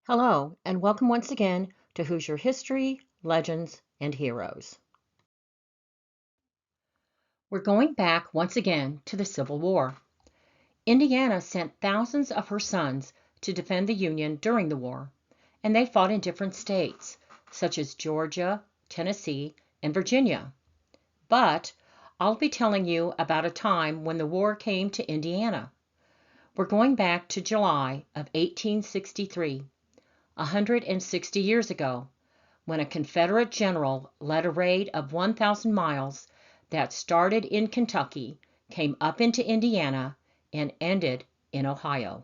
Hello, and welcome once again to Hoosier History, Legends, and Heroes. We're going back once again to the Civil War. Indiana sent thousands of her sons to defend the Union during the war, and they fought in different states, such as Georgia, Tennessee, and Virginia. But I'll be telling you about a time when the war came to Indiana. We're going back to July of 1863, 160 years ago, when a Confederate general led a raid of 1,000 miles that started in Kentucky, came up into Indiana, and ended in Ohio.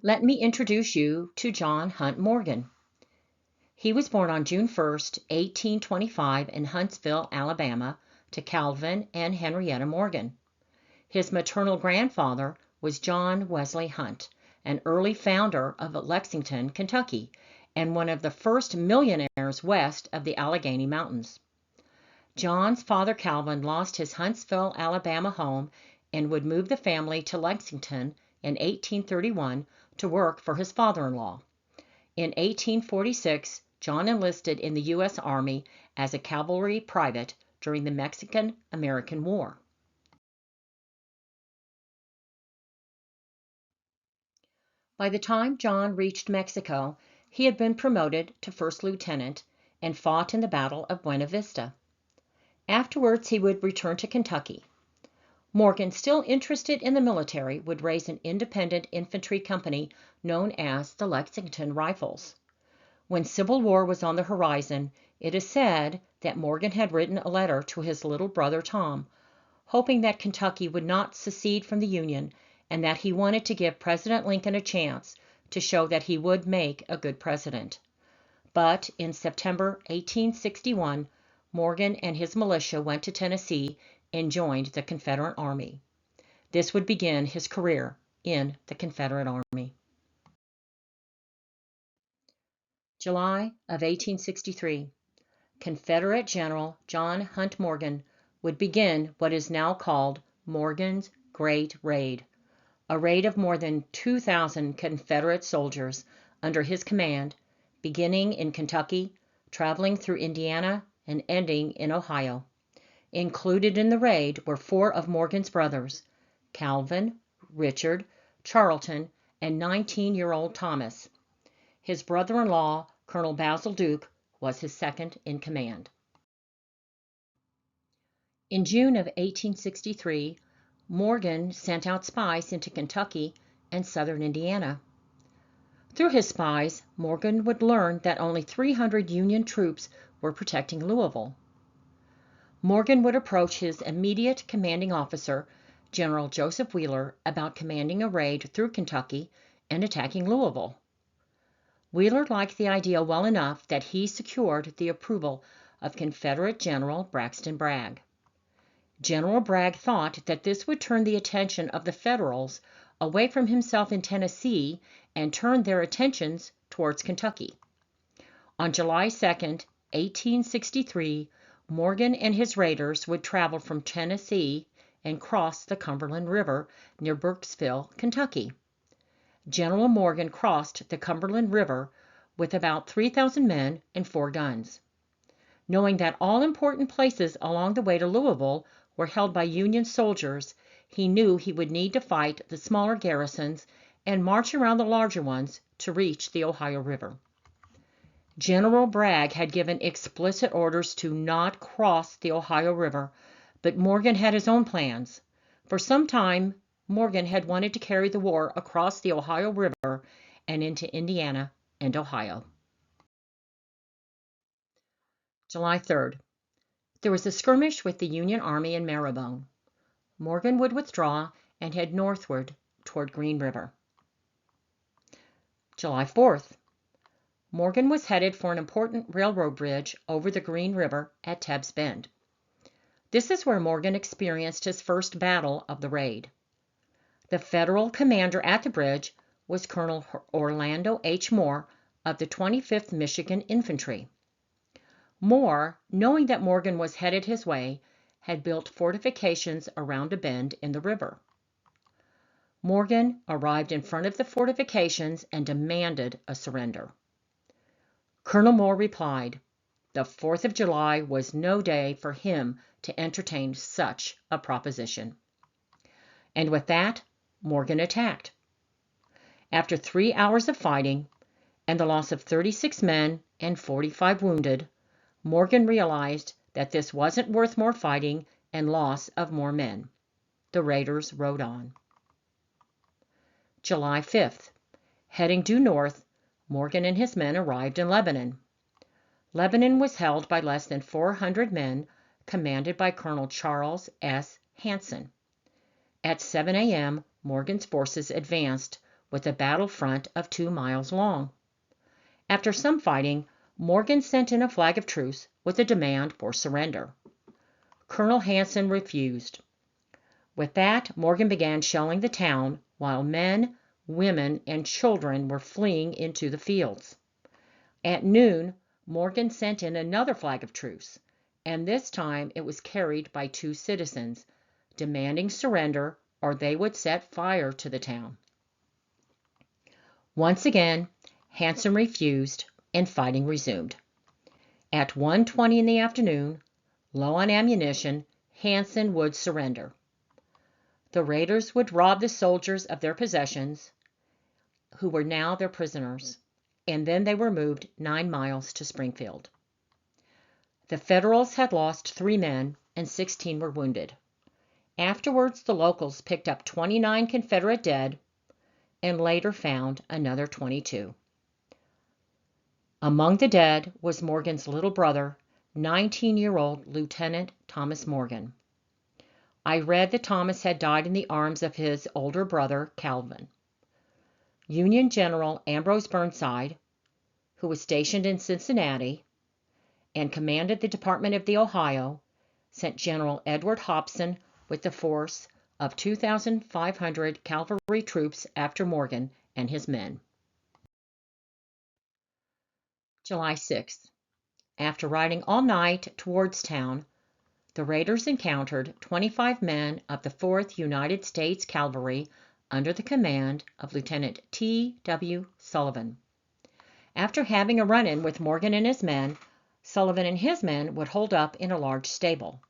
Let me introduce you to John Hunt Morgan. He was born on June 1st, 1825 in Huntsville, Alabama, to Calvin and Henrietta Morgan. His maternal grandfather was John Wesley Hunt, an early founder of Lexington, Kentucky, and one of the first millionaires west of the Allegheny Mountains. John's father Calvin lost his Huntsville, Alabama home and would move the family to Lexington in 1831 to work for his father-in-law. In 1846, John enlisted in the U.S. Army as a cavalry private during the Mexican-American War. By the time John reached Mexico, he had been promoted to first lieutenant and fought in the Battle of Buena Vista. Afterwards, he would return to Kentucky. Morgan, still interested in the military, would raise an independent infantry company known as the Lexington Rifles. When Civil War was on the horizon, it is said that Morgan had written a letter to his little brother Tom, hoping that Kentucky would not secede from the Union and that he wanted to give President Lincoln a chance to show that he would make a good president. But in September 1861, Morgan and his militia went to Tennessee and joined the Confederate Army. This would begin his career in the Confederate Army. July of 1863, Confederate General John Hunt Morgan would begin what is now called Morgan's Great Raid, a raid of more than 2,000 Confederate soldiers under his command, beginning in Kentucky, traveling through Indiana, and ending in Ohio. Included in the raid were 4 of Morgan's brothers, Calvin, Richard, Charlton, and 19-year-old Thomas. His brother-in-law, Colonel Basil Duke, was his second in command. In June of 1863, Morgan sent out spies into Kentucky and southern Indiana. Through his spies, Morgan would learn that only 300 Union troops were protecting Louisville. Morgan would approach his immediate commanding officer, General Joseph Wheeler, about commanding a raid through Kentucky and attacking Louisville. Wheeler liked the idea well enough that he secured the approval of Confederate General Braxton Bragg. General Bragg thought that this would turn the attention of the Federals away from himself in Tennessee and turn their attentions towards Kentucky. On July 2nd, 1863, Morgan and his raiders would travel from Tennessee and cross the Cumberland River near Burkesville, Kentucky. General Morgan crossed the Cumberland River with about 3,000 men and 4 guns. Knowing that all important places along the way to Louisville were held by Union soldiers, he knew he would need to fight the smaller garrisons and march around the larger ones to reach the Ohio River. General Bragg had given explicit orders to not cross the Ohio River, but Morgan had his own plans. For some time, Morgan had wanted to carry the war across the Ohio River and into Indiana and Ohio. July 3rd. There was a skirmish with the Union Army in Marrowbone. Morgan would withdraw and head northward toward Green River. July 4th. Morgan was headed for an important railroad bridge over the Green River at Tebb's Bend. This is where Morgan experienced his first battle of the raid. The Federal commander at the bridge was Colonel Orlando H. Moore of the 25th Michigan Infantry. Moore, knowing that Morgan was headed his way, had built fortifications around a bend in the river. Morgan arrived in front of the fortifications and demanded a surrender. Colonel Moore replied, the 4th of July was no day for him to entertain such a proposition. And with that, Morgan attacked. After 3 hours of fighting and the loss of 36 men and 45 wounded, Morgan realized that this wasn't worth more fighting and loss of more men. The raiders rode on. July 5th. Heading due north, Morgan and his men arrived in Lebanon. Lebanon was held by less than 400 men, commanded by Colonel Charles S. Hanson. At 7 a.m., Morgan's forces advanced with a battle front of 2 miles long. After some fighting, Morgan sent in a flag of truce with a demand for surrender. Colonel Hanson refused. With that, Morgan began shelling the town while men, women, and children were fleeing into the fields. At noon, Morgan sent in another flag of truce, and this time it was carried by 2 citizens, demanding surrender or they would set fire to the town. Once again, Hanson refused, and fighting resumed. At 1:20 in the afternoon, low on ammunition, Hanson would surrender. The raiders would rob the soldiers of their possessions, who were now their prisoners, and then they were moved 9 miles to Springfield. The Federals had lost 3 men and 16 were wounded. Afterwards, the locals picked up 29 Confederate dead and later found another 22. Among the dead was Morgan's little brother, 19-year-old Lieutenant Thomas Morgan. I read that Thomas had died in the arms of his older brother, Calvin. Union General Ambrose Burnside, who was stationed in Cincinnati and commanded the Department of the Ohio, sent General Edward Hobson with a force of 2,500 cavalry troops after Morgan and his men. July 6th. After riding all night towards town, the raiders encountered 25 men of the 4th United States Cavalry under the command of Lieutenant T.W. Sullivan. After having a run-in with Morgan and his men, Sullivan and his men would hold up in a large stable.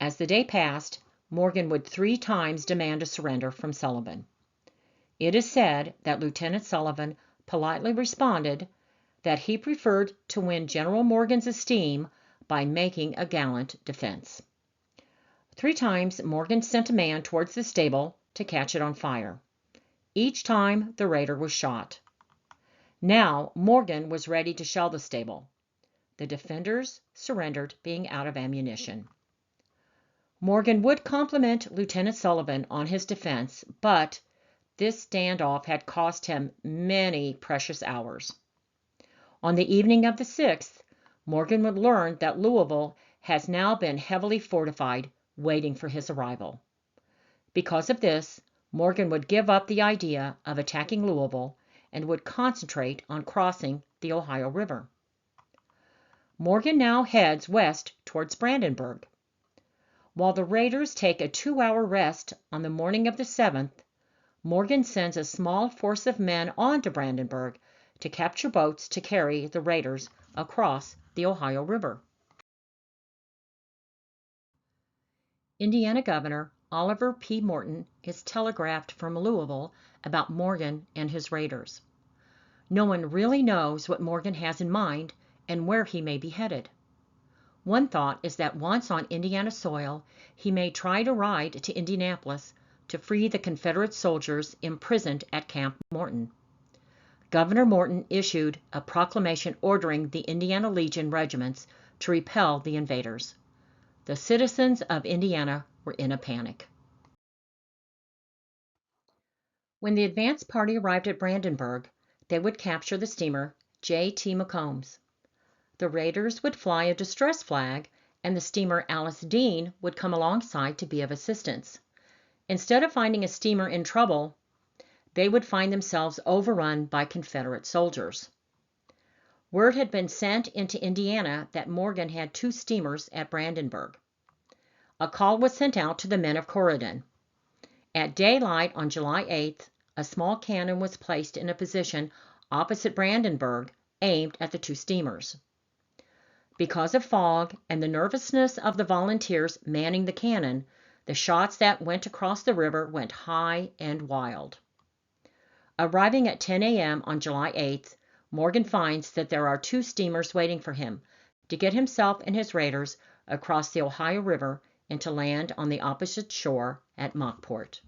As the day passed, Morgan would 3 times demand a surrender from Sullivan. It is said that Lieutenant Sullivan politely responded that he preferred to win General Morgan's esteem by making a gallant defense. 3 times Morgan sent a man towards the stable to catch it on fire. Each time the raider was shot. Now Morgan was ready to shell the stable. The defenders surrendered, being out of ammunition. Morgan would compliment Lieutenant Sullivan on his defense, but this standoff had cost him many precious hours. On the evening of the 6th, Morgan would learn that Louisville has now been heavily fortified, waiting for his arrival. Because of this, Morgan would give up the idea of attacking Louisville and would concentrate on crossing the Ohio River. Morgan now heads west towards Brandenburg. While the raiders take a 2-hour rest on the morning of the 7th, Morgan sends a small force of men on to Brandenburg to capture boats to carry the raiders across the Ohio River. Indiana Governor Oliver P. Morton is telegraphed from Louisville about Morgan and his raiders. No one really knows what Morgan has in mind and where he may be headed. One thought is that once on Indiana soil, he may try to ride to Indianapolis to free the Confederate soldiers imprisoned at Camp Morton. Governor Morton issued a proclamation ordering the Indiana Legion regiments to repel the invaders. The citizens of Indiana were in a panic. When the advance party arrived at Brandenburg, they would capture the steamer J.T. McCombs. The raiders would fly a distress flag, and the steamer Alice Dean would come alongside to be of assistance. Instead of finding a steamer in trouble, they would find themselves overrun by Confederate soldiers. Word had been sent into Indiana that Morgan had 2 steamers at Brandenburg. A call was sent out to the men of Corydon. At daylight on July 8th, a small cannon was placed in a position opposite Brandenburg, aimed at the two steamers. Because of fog and the nervousness of the volunteers manning the cannon, the shots that went across the river went high and wild. Arriving at 10 a.m. on July 8th, Morgan finds that there are two steamers waiting for him to get himself and his raiders across the Ohio River and to land on the opposite shore at Mockport.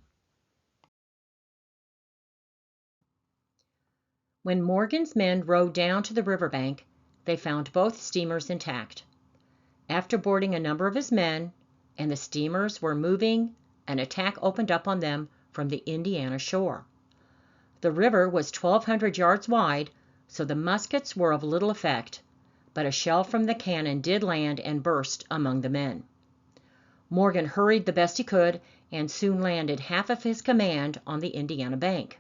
When Morgan's men rowed down to the riverbank, they found both steamers intact. After boarding a number of his men, and the steamers were moving, an attack opened up on them from the Indiana shore. The river was 1,200 yards wide, so the muskets were of little effect, but a shell from the cannon did land and burst among the men. Morgan hurried the best he could and soon landed half of his command on the Indiana bank,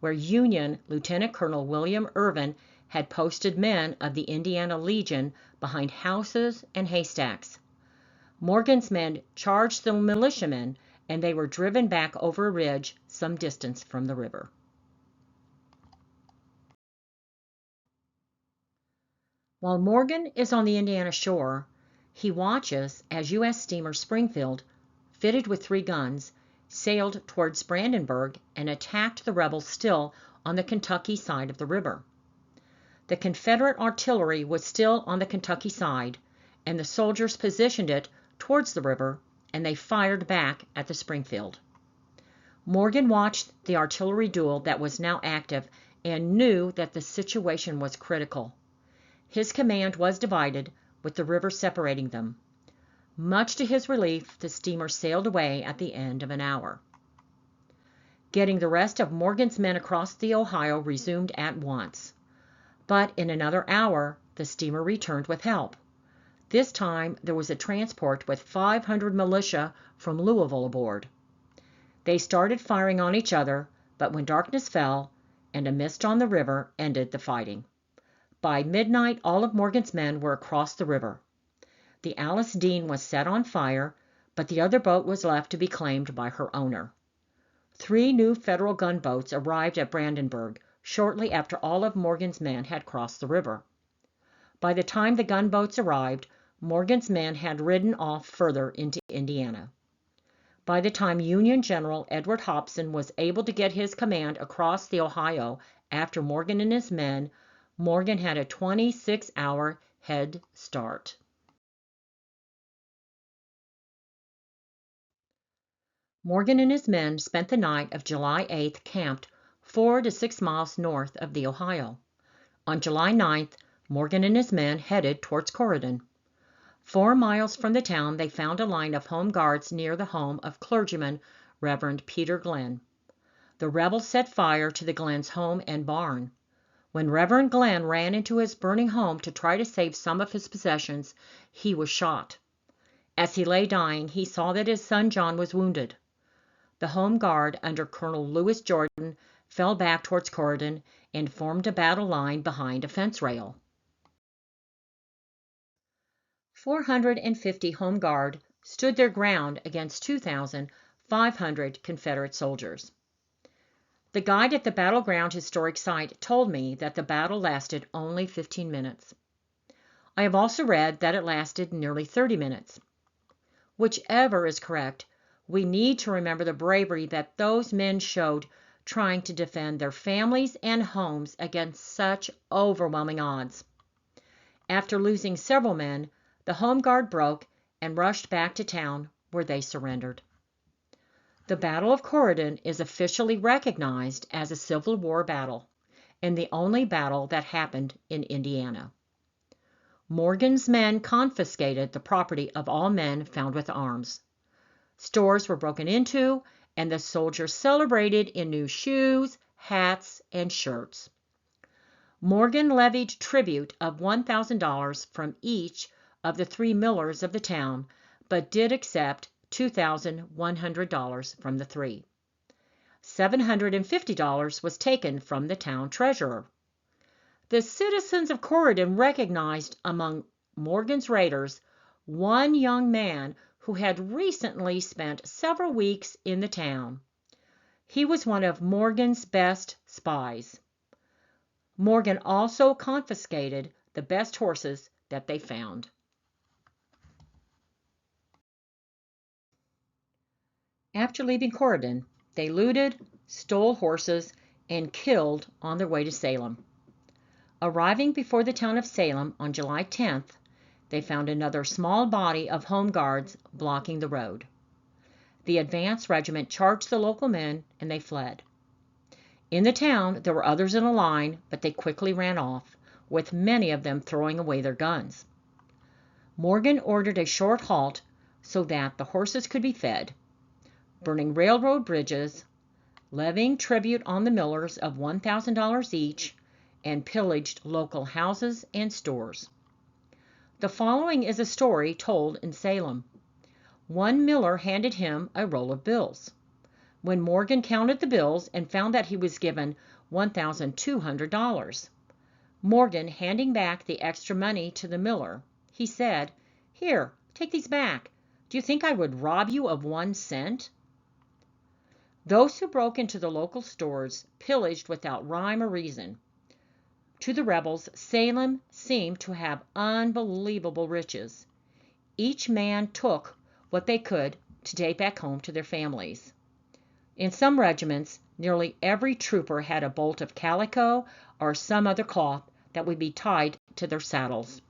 where Union Lieutenant Colonel William Irvin had posted men of the Indiana Legion behind houses and haystacks. Morgan's men charged the militiamen, and they were driven back over a ridge some distance from the river. While Morgan is on the Indiana shore, he watches as U.S. steamer Springfield, fitted with 3 guns, sailed towards Brandenburg and attacked the rebels still on the Kentucky side of the river. The Confederate artillery was still on the Kentucky side, and the soldiers positioned it towards the river, and they fired back at the Springfield. Morgan watched the artillery duel that was now active and knew that the situation was critical. His command was divided, with the river separating them. Much to his relief, the steamer sailed away at the end of an hour. Getting the rest of Morgan's men across the Ohio resumed at once. But in another hour, the steamer returned with help. This time, there was a transport with 500 militia from Louisville aboard. They started firing on each other, but when darkness fell and a mist on the river ended the fighting. By midnight, all of Morgan's men were across the river. The Alice Dean was set on fire, but the other boat was left to be claimed by her owner. 3 new Federal gunboats arrived at Brandenburg shortly after all of Morgan's men had crossed the river. By the time the gunboats arrived, Morgan's men had ridden off further into Indiana. By the time Union General Edward Hobson was able to get his command across the Ohio after Morgan and his men, Morgan had a 26-hour head start. Morgan and his men spent the night of July 8th camped 4 to 6 miles north of the Ohio. On July 9th, Morgan and his men headed towards Corydon. 4 miles from the town, they found a line of home guards near the home of clergyman Reverend Peter Glenn. The rebels set fire to the Glenn's home and barn. When Reverend Glenn ran into his burning home to try to save some of his possessions, he was shot. As he lay dying, he saw that his son John was wounded. The home guard under Colonel Lewis Jordan fell back towards Corydon and formed a battle line behind a fence rail. 450 home guard stood their ground against 2,500 Confederate soldiers. The guide at the battleground historic site told me that the battle lasted only 15 minutes. I have also read that it lasted nearly 30 minutes. Whichever is correct, we need to remember the bravery that those men showed trying to defend their families and homes against such overwhelming odds. After losing several men, the home guard broke and rushed back to town, where they surrendered. The Battle of Corydon is officially recognized as a Civil War battle, and the only battle that happened in Indiana. Morgan's men confiscated the property of all men found with arms. Stores were broken into, and the soldiers celebrated in new shoes, hats, and shirts. Morgan levied tribute of $1,000 from each of the 3 millers of the town, but did accept $2,100 from the 3. $750 was taken from the town treasurer. The citizens of Corydon recognized among Morgan's raiders one young man who had recently spent several weeks in the town. He was one of Morgan's best spies. Morgan also confiscated the best horses that they found. After leaving Corydon, they looted, stole horses, and killed on their way to Salem. Arriving before the town of Salem on July 10th, they found another small body of home guards blocking the road. The advance regiment charged the local men, and they fled. In the town, there were others in a line, but they quickly ran off, with many of them throwing away their guns. Morgan ordered a short halt so that the horses could be fed, burning railroad bridges, levying tribute on the millers of $1,000 each, and pillaged local houses and stores. The following is a story told in Salem. One miller handed him a roll of bills. When Morgan counted the bills and found that he was given $1,200, Morgan handing back the extra money to the miller, he said, "Here, take these back. Do you think I would rob you of 1 cent?" Those who broke into the local stores pillaged without rhyme or reason. To the rebels, Salem seemed to have unbelievable riches. Each man took what they could to take back home to their families. In some regiments, nearly every trooper had a bolt of calico or some other cloth that would be tied to their saddles.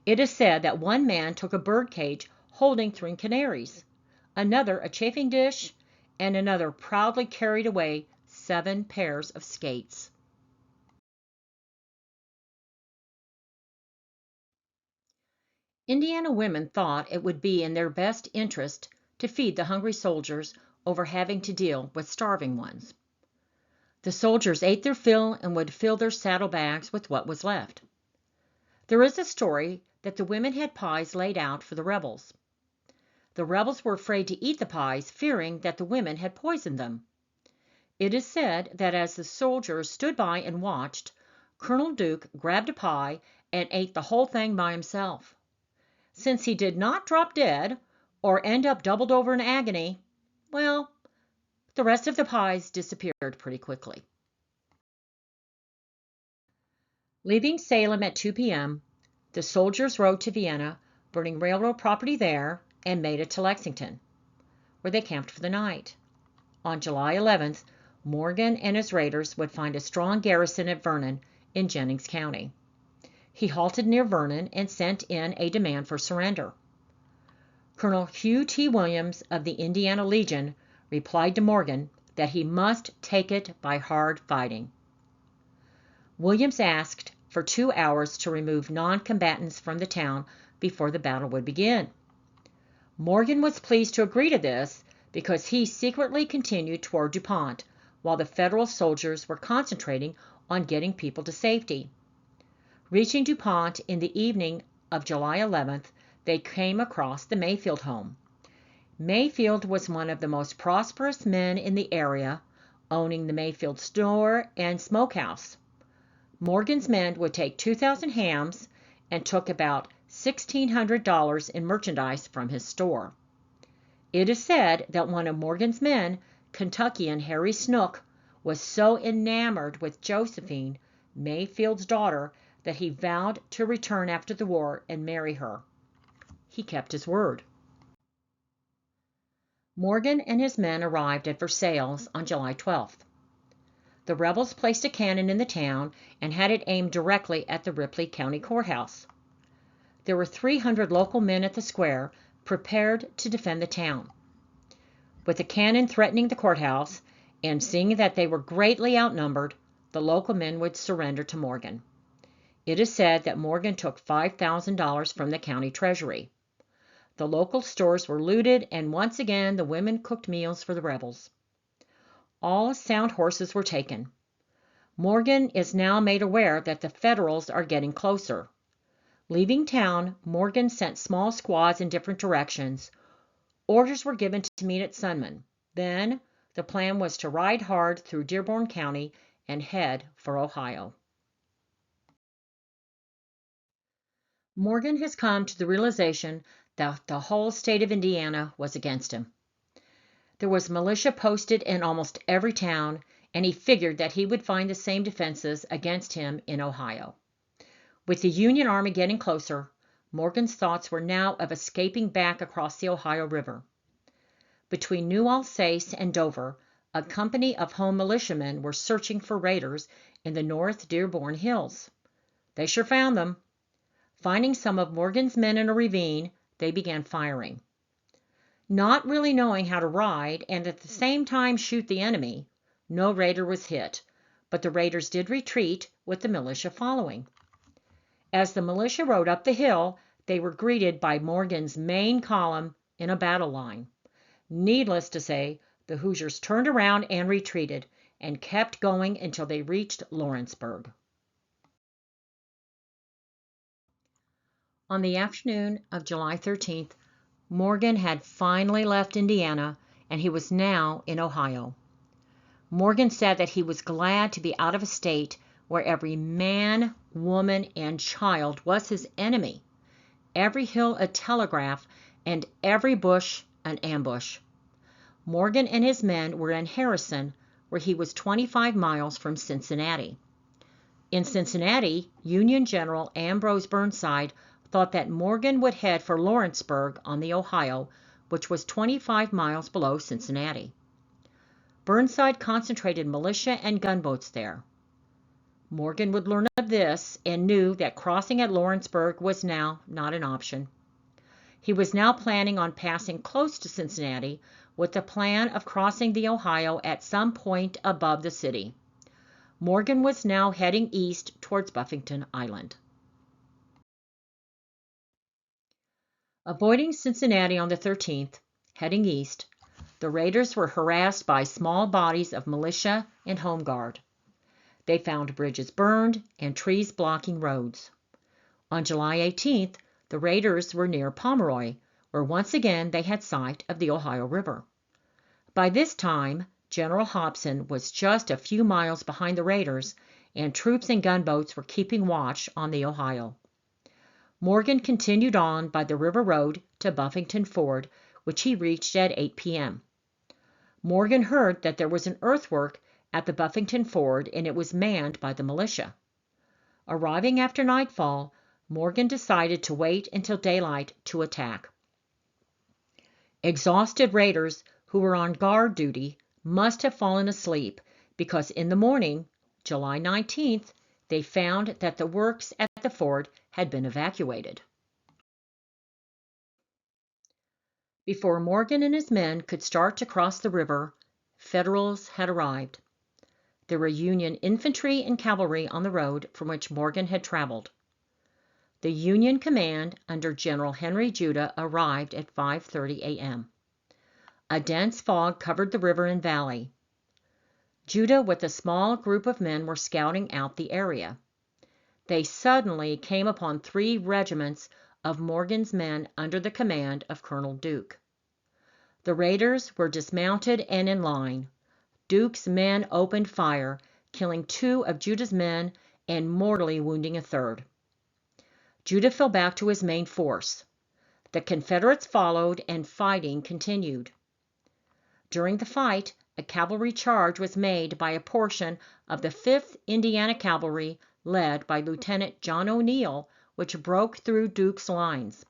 It is said that one man took a bird cage holding 3 canaries, another a chafing dish, and another proudly carried away 7 pairs of skates. Indiana women thought it would be in their best interest to feed the hungry soldiers over having to deal with starving ones. The soldiers ate their fill and would fill their saddlebags with what was left. There is a story that the women had pies laid out for the rebels. The rebels were afraid to eat the pies, fearing that the women had poisoned them. It is said that as the soldiers stood by and watched, Colonel Duke grabbed a pie and ate the whole thing by himself. Since he did not drop dead or end up doubled over in agony, well, the rest of the pies disappeared pretty quickly. Leaving Salem at 2 p.m., the soldiers rode to Vienna, burning railroad property there, and made it to Lexington, where they camped for the night. On July 11th, Morgan and his raiders would find a strong garrison at Vernon in Jennings County. He halted near Vernon and sent in a demand for surrender. Colonel Hugh T. Williams of the Indiana Legion replied to Morgan that he must take it by hard fighting. Williams asked for 2 hours to remove non-combatants from the town before the battle would begin. Morgan was pleased to agree to this because he secretly continued toward DuPont while the Federal soldiers were concentrating on getting people to safety. Reaching DuPont in the evening of July 11th, they came across the Mayfield home. Mayfield was one of the most prosperous men in the area, owning the Mayfield store and smokehouse. Morgan's men would take 2,000 hams and took about $1,600 in merchandise from his store. It is said that one of Morgan's men, Kentuckian Harry Snook, was so enamored with Josephine, Mayfield's daughter, that he vowed to return after the war and marry her. He kept his word. Morgan and his men arrived at Versailles on July 12th. The rebels placed a cannon in the town and had it aimed directly at the Ripley County Courthouse. There were 300 local men at the square, prepared to defend the town. With the cannon threatening the courthouse, and seeing that they were greatly outnumbered, the local men would surrender to Morgan. It is said that Morgan took $5,000 from the county treasury. The local stores were looted, and once again the women cooked meals for the rebels. All sound horses were taken. Morgan is now made aware that the Federals are getting closer. Leaving town, Morgan sent small squads in different directions. Orders were given to meet at Sunman. Then, the plan was to ride hard through Dearborn County and head for Ohio. Morgan has come to the realization that the whole state of Indiana was against him. There was militia posted in almost every town, and he figured that he would find the same defenses against him in Ohio. With the Union Army getting closer, Morgan's thoughts were now of escaping back across the Ohio River. Between New Alsace and Dover, a company of home militiamen were searching for raiders in the North Dearborn Hills. They sure found them. Finding some of Morgan's men in a ravine, they began firing. Not really knowing how to ride and at the same time shoot the enemy, no raider was hit, but the raiders did retreat with the militia following. As the militia rode up the hill, they were greeted by Morgan's main column in a battle line. Needless to say, the Hoosiers turned around and retreated, and kept going until they reached Lawrenceburg. On the afternoon of July 13th, Morgan had finally left Indiana, and he was now in Ohio. Morgan said that he was glad to be out of a state where every man, woman, and child was his enemy, every hill a telegraph, and every bush an ambush. Morgan and his men were in Harrison, where he was 25 miles from Cincinnati. In Cincinnati, Union General Ambrose Burnside thought that Morgan would head for Lawrenceburg on the Ohio, which was 25 miles below Cincinnati. Burnside concentrated militia and gunboats there. Morgan would learn of this and knew that crossing at Lawrenceburg was now not an option. He was now planning on passing close to Cincinnati with the plan of crossing the Ohio at some point above the city. Morgan was now heading east towards Buffington Island. Avoiding Cincinnati on the 13th, heading east, the raiders were harassed by small bodies of militia and home guard. They found bridges burned and trees blocking roads. On July 18th, the raiders were near Pomeroy, where once again they had sight of the Ohio River. By this time, General Hobson was just a few miles behind the raiders, and troops and gunboats were keeping watch on the Ohio. Morgan continued on by the river road to Buffington Ford, which he reached at 8 p.m. Morgan heard that there was an earthwork at the Buffington Ford and it was manned by the militia. Arriving after nightfall, Morgan decided to wait until daylight to attack. Exhausted raiders who were on guard duty must have fallen asleep because in the morning, July 19th, they found that the works at the ford had been evacuated. Before Morgan and his men could start to cross the river, Federals had arrived. There were Union infantry and cavalry on the road from which Morgan had traveled. The Union command under General Henry Judah arrived at 5:30 a.m. A dense fog covered the river and valley. Judah with a small group of men were scouting out the area. They suddenly came upon 3 regiments of Morgan's men under the command of Colonel Duke. The raiders were dismounted and in line. Duke's men opened fire, killing 2 of Judah's men and mortally wounding a 3rd. Judah fell back to his main force. The Confederates followed and fighting continued. During the fight, a cavalry charge was made by a portion of the 5th Indiana Cavalry led by Lieutenant John O'Neill, which broke through Duke's lines.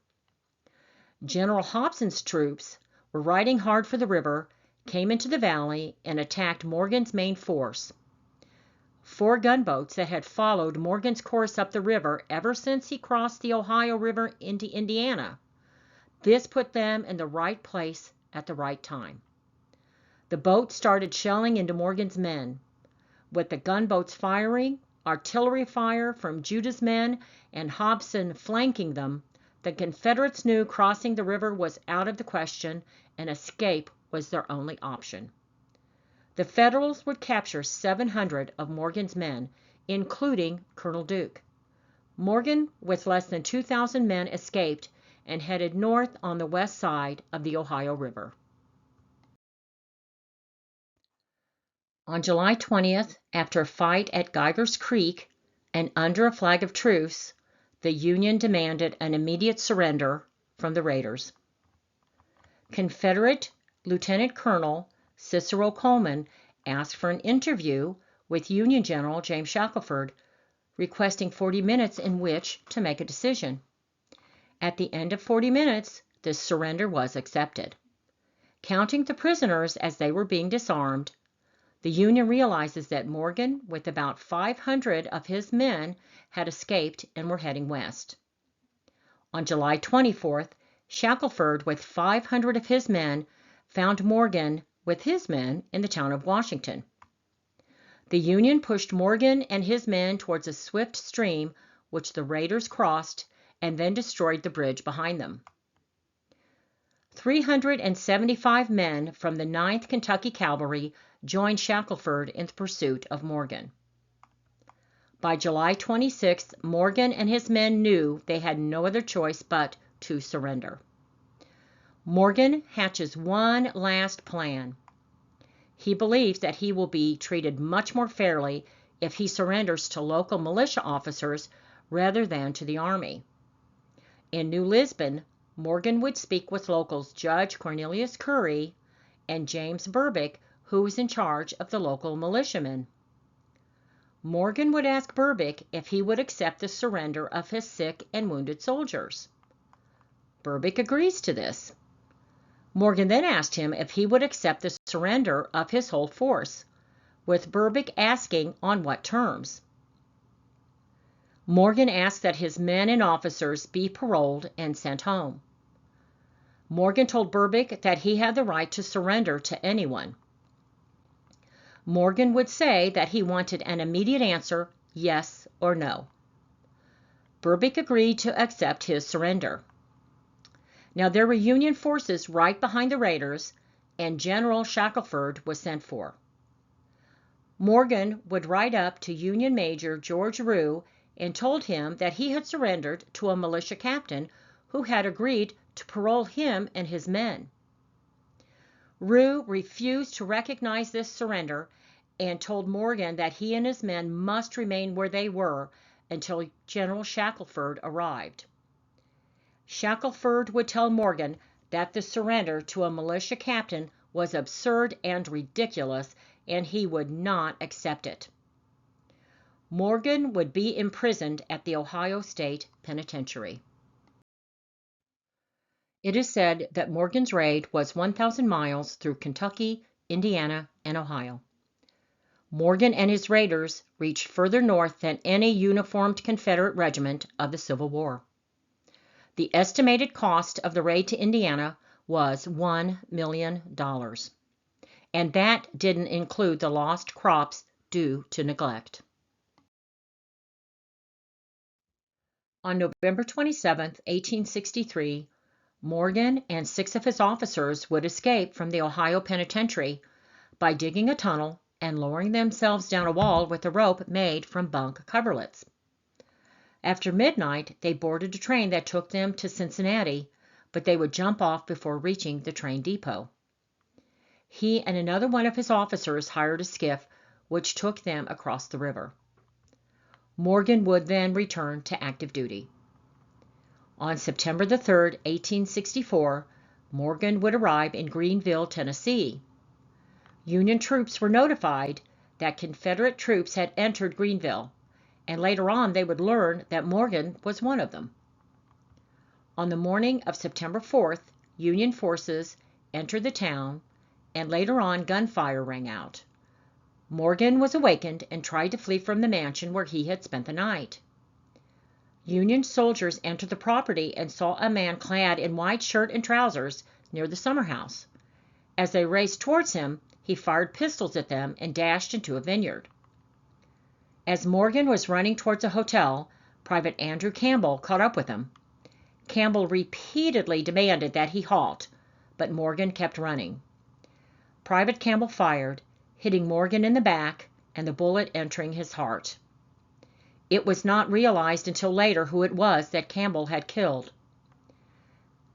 General Hobson's troops were riding hard for the river, came into the valley, and attacked Morgan's main force. 4 gunboats that had followed Morgan's course up the river ever since he crossed the Ohio River into Indiana. This put them in the right place at the right time. The boats started shelling into Morgan's men. With the gunboats firing, artillery fire from Judah's men, and Hobson flanking them, the Confederates knew crossing the river was out of the question and escape was their only option. The Federals would capture 700 of Morgan's men, including Colonel Duke. Morgan, with less than 2,000 men, escaped and headed north on the west side of the Ohio River. On July 20th, after a fight at Geiger's Creek and under a flag of truce, the Union demanded an immediate surrender from the raiders. Confederate Lieutenant Colonel Cicero Coleman asked for an interview with Union General James Shackelford, requesting 40 minutes in which to make a decision. At the end of 40 minutes, the surrender was accepted. Counting the prisoners as they were being disarmed, the Union realizes that Morgan, with about 500 of his men, had escaped and were heading west. On July 24th, Shackelford, with 500 of his men, found Morgan with his men in the town of Washington. The Union pushed Morgan and his men towards a swift stream, which the raiders crossed and then destroyed the bridge behind them. 375 men from the 9th Kentucky Cavalry joined Shackelford in the pursuit of Morgan. By July 26th, Morgan and his men knew they had no other choice but to surrender. Morgan hatches one last plan. He believes that he will be treated much more fairly if he surrenders to local militia officers rather than to the army. In New Lisbon, Morgan would speak with locals Judge Cornelius Curry and James Burbick, who was in charge of the local militiamen. Morgan would ask Burbick if he would accept the surrender of his sick and wounded soldiers. Burbick agrees to this. Morgan then asked him if he would accept the surrender of his whole force, with Burbick asking on what terms. Morgan asked that his men and officers be paroled and sent home. Morgan told Burbick that he had the right to surrender to anyone. Morgan would say that he wanted an immediate answer, yes or no. Burbick agreed to accept his surrender. Now there were Union forces right behind the raiders, and General Shackelford was sent for. Morgan would write up to Union Major George Rue and told him that he had surrendered to a militia captain who had agreed to parole him and his men. Rue refused to recognize this surrender and told Morgan that he and his men must remain where they were until General Shackelford arrived. Shackelford would tell Morgan that the surrender to a militia captain was absurd and ridiculous, and he would not accept it. Morgan would be imprisoned at the Ohio State Penitentiary. It is said that Morgan's raid was 1,000 miles through Kentucky, Indiana, and Ohio. Morgan and his raiders reached further north than any uniformed Confederate regiment of the Civil War. The estimated cost of the raid to Indiana was $1 million, and that didn't include the lost crops due to neglect. On November 27, 1863, Morgan and 6 of his officers would escape from the Ohio Penitentiary by digging a tunnel and lowering themselves down a wall with a rope made from bunk coverlets. After midnight, they boarded a train that took them to Cincinnati, but they would jump off before reaching the train depot. He and another one of his officers hired a skiff, which took them across the river. Morgan would then return to active duty. On September 3, 1864, Morgan would arrive in Greenville, Tennessee. Union troops were notified that Confederate troops had entered Greenville, and later on they would learn that Morgan was one of them. On the morning of September 4th, Union forces entered the town, and later on gunfire rang out. Morgan was awakened and tried to flee from the mansion where he had spent the night. Union soldiers entered the property and saw a man clad in white shirt and trousers near the summer house. As they raced towards him, he fired pistols at them and dashed into a vineyard. As Morgan was running towards a hotel, Private Andrew Campbell caught up with him. Campbell repeatedly demanded that he halt, but Morgan kept running. Private Campbell fired, hitting Morgan in the back and the bullet entering his heart. It was not realized until later who it was that Campbell had killed.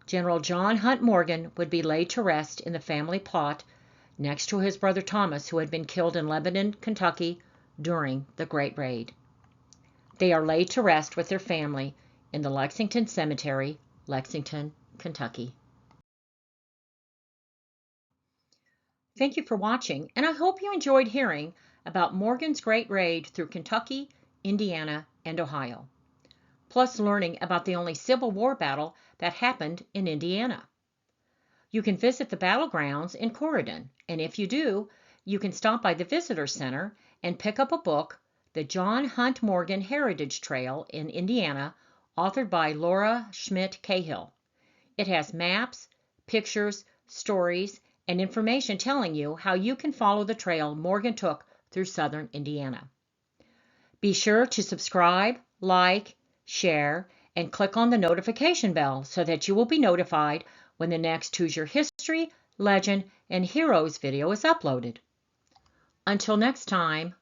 General John Hunt Morgan would be laid to rest in the family plot next to his brother Thomas, who had been killed in Lebanon, Kentucky, during the Great Raid. They are laid to rest with their family in the Lexington Cemetery, Lexington, Kentucky. Thank you for watching, and I hope you enjoyed hearing about Morgan's great raid through Kentucky, Indiana, and Ohio, plus learning about the only Civil War battle that happened in Indiana. You can visit the battlegrounds in Corydon, and if you do, you can stop by the Visitor Center and pick up a book, The John Hunt Morgan Heritage Trail in Indiana, authored by Laura Schmidt Cahill. It has maps, pictures, stories, and information telling you how you can follow the trail Morgan took through southern Indiana. Be sure to subscribe, like, share, and click on the notification bell so that you will be notified when the next Hoosier History, Legend, and Heroes video is uploaded. Until next time,